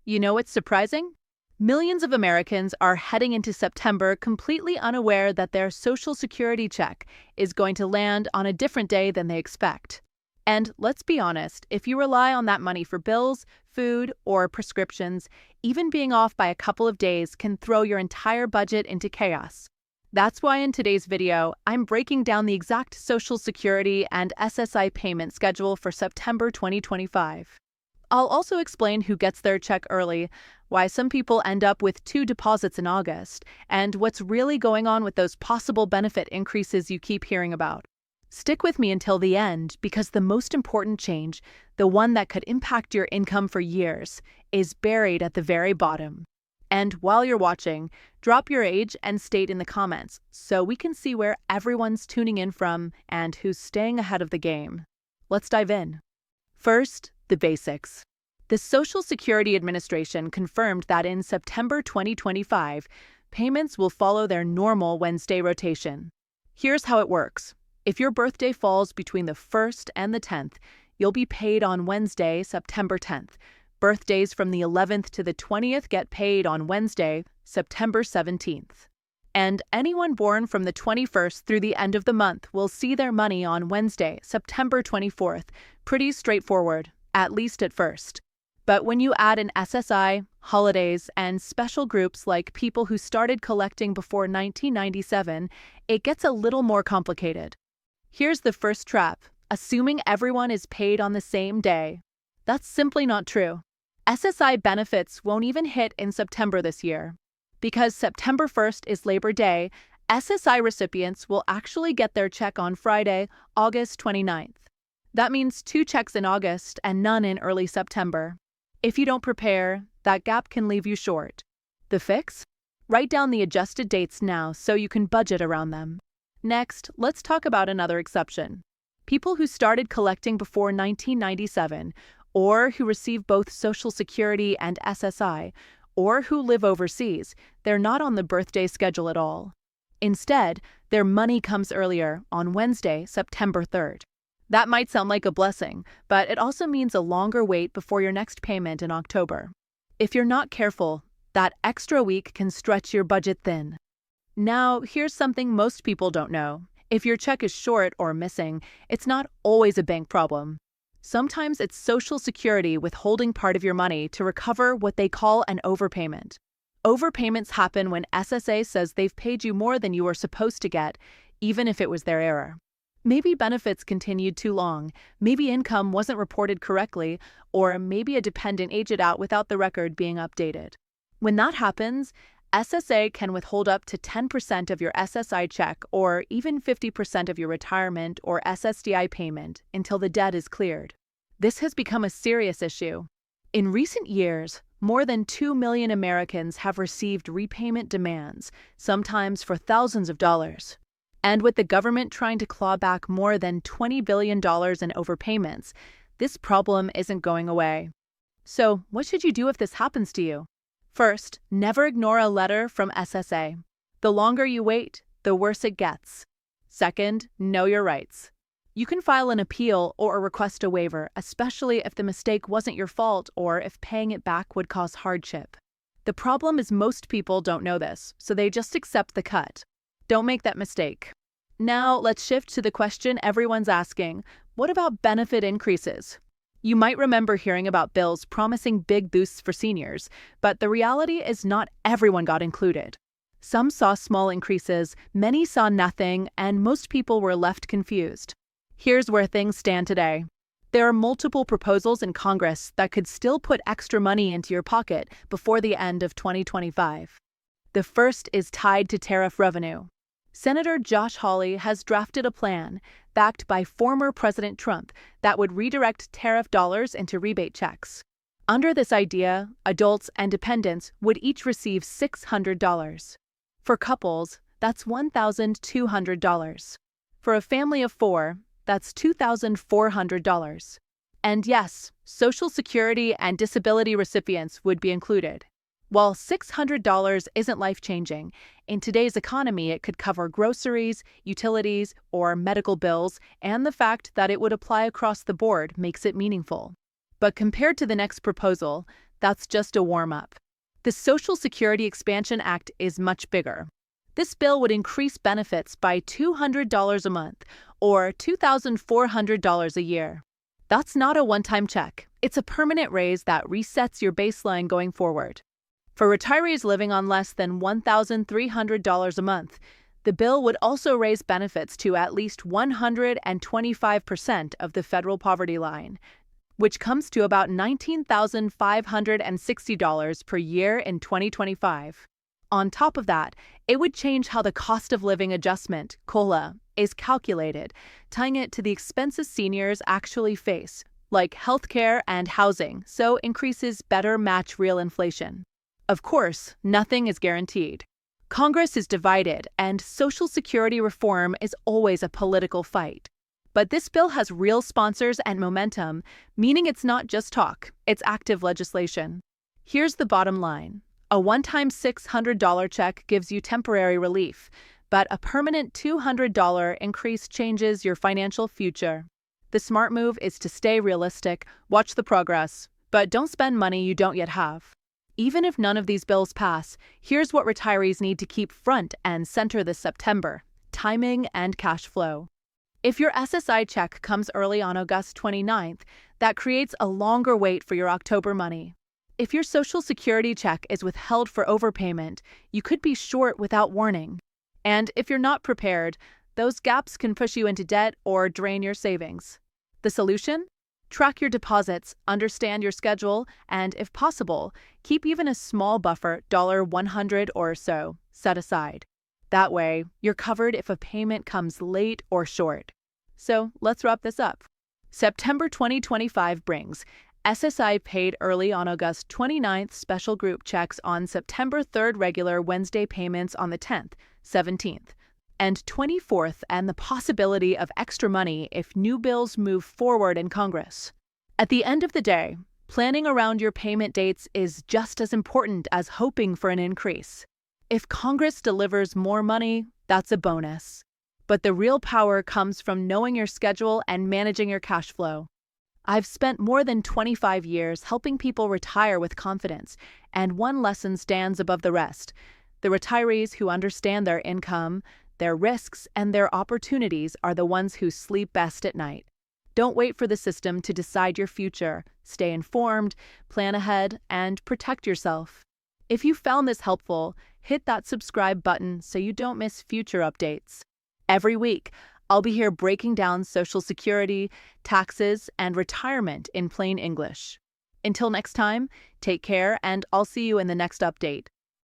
You know what's surprising? Millions of Americans are heading into September completely unaware that their Social Security check is going to land on a different day than they expect. And let's be honest, if you rely on that money for bills, food, or prescriptions, even being off by a couple of days can throw your entire budget into chaos. That's why in today's video, I'm breaking down the exact Social Security and SSI payment schedule for September 2025. I'll also explain who gets their check early, why some people end up with 2 deposits in August, and what's really going on with those possible benefit increases you keep hearing about. Stick with me until the end because the most important change, the one that could impact your income for years, is buried at the very bottom. And while you're watching, drop your age and state in the comments so we can see where everyone's tuning in from and who's staying ahead of the game. Let's dive in. First, the basics. The Social Security Administration confirmed that in September 2025, payments will follow their normal Wednesday rotation. Here's how it works. If your birthday falls between the 1st and the 10th, you'll be paid on Wednesday, September 10th. Birthdays from the 11th to the 20th get paid on Wednesday, September 17th. And anyone born from the 21st through the end of the month will see their money on Wednesday, September 24th. Pretty straightforward, at least at first. But when you add in SSI, holidays, and special groups like people who started collecting before 1997, it gets a little more complicated. Here's the first trap, assuming everyone is paid on the same day. That's simply not true. SSI benefits won't even hit in September this year. Because September 1st is Labor Day, SSI recipients will actually get their check on Friday, August 29th. That means 2 checks in August and none in early September. If you don't prepare, that gap can leave you short. The fix? Write down the adjusted dates now so you can budget around them. Next, let's talk about another exception. People who started collecting before 1997, or who receive both Social Security and SSI, or who live overseas, they're not on the birthday schedule at all. Instead, their money comes earlier, on Wednesday, September 3rd. That might sound like a blessing, but it also means a longer wait before your next payment in October. If you're not careful, that extra week can stretch your budget thin. Now, here's something most people don't know. If your check is short or missing, it's not always a bank problem. Sometimes it's Social Security withholding part of your money to recover what they call an overpayment. Overpayments happen when SSA says they've paid you more than you were supposed to get, even if it was their error. Maybe benefits continued too long, maybe income wasn't reported correctly, or maybe a dependent aged out without the record being updated. When that happens, SSA can withhold up to 10% of your SSI check or even 50% of your retirement or SSDI payment until the debt is cleared. This has become a serious issue. In recent years, more than 2 million Americans have received repayment demands, sometimes for thousands of dollars. And with the government trying to claw back more than $20 billion in overpayments, this problem isn't going away. So, what should you do if this happens to you? First, never ignore a letter from SSA. The longer you wait, the worse it gets. Second, know your rights. You can file an appeal or request a waiver, especially if the mistake wasn't your fault or if paying it back would cause hardship. The problem is most people don't know this, so they just accept the cut. Don't make that mistake. Now, let's shift to the question everyone's asking. What about benefit increases? You might remember hearing about bills promising big boosts for seniors, but the reality is not everyone got included. Some saw small increases, many saw nothing, and most people were left confused. Here's where things stand today. There are multiple proposals in Congress that could still put extra money into your pocket before the end of 2025. The first is tied to tariff revenue. Senator Josh Hawley has drafted a plan, backed by former President Trump, that would redirect tariff dollars into rebate checks. Under this idea, adults and dependents would each receive $600. For couples, that's $1,200. For a family of 4, that's $2,400. And yes, Social Security and disability recipients would be included. While $600 isn't life-changing, in today's economy it could cover groceries, utilities, or medical bills, and the fact that it would apply across the board makes it meaningful. But compared to the next proposal, That's just a warm-up. The Social Security Expansion Act is much bigger. This bill would increase benefits by $200 a month, or $2,400 a year. That's not a one-time check. It's a permanent raise that resets your baseline going forward. For retirees living on less than $1,300 a month, the bill would also raise benefits to at least 125% of the federal poverty line, which comes to about $19,560 per year in 2025. On top of that, it would change how the cost of living adjustment, COLA, is calculated, tying it to the expenses seniors actually face, like healthcare and housing, so increases better match real inflation. Of course, nothing is guaranteed. Congress is divided, and Social Security reform is always a political fight. But this bill has real sponsors and momentum, meaning it's not just talk, it's active legislation. Here's the bottom line. A one-time $600 check gives you temporary relief, but a permanent $200 increase changes your financial future. The smart move is to stay realistic, watch the progress, but don't spend money you don't yet have. Even if none of these bills pass, here's what retirees need to keep front and center this September: timing and cash flow. If your SSI check comes early on August 29th, that creates a longer wait for your October money. If your Social Security check is withheld for overpayment, you could be short without warning. And if you're not prepared, those gaps can push you into debt or drain your savings. The solution? Track your deposits, understand your schedule, and, if possible, keep even a small buffer, $100 or so, set aside. That way, you're covered if a payment comes late or short. So let's wrap this up. September 2025 brings SSI paid early on August 29th special group checks on September 3rd regular Wednesday payments on the 10th, 17th, and 24th, and the possibility of extra money if new bills move forward in Congress. At the end of the day, planning around your payment dates is just as important as hoping for an increase. If Congress delivers more money, that's a bonus. But the real power comes from knowing your schedule and managing your cash flow. I've spent more than 25 years helping people retire with confidence, and one lesson stands above the rest: the retirees who understand their income, their risks, and their opportunities are the ones who sleep best at night. Don't wait for the system to decide your future. Stay informed, plan ahead, and protect yourself. If you found this helpful, hit that subscribe button so you don't miss future updates. Every week, I'll be here breaking down Social Security, taxes, and retirement in plain English. Until next time, take care, and I'll see you in the next update.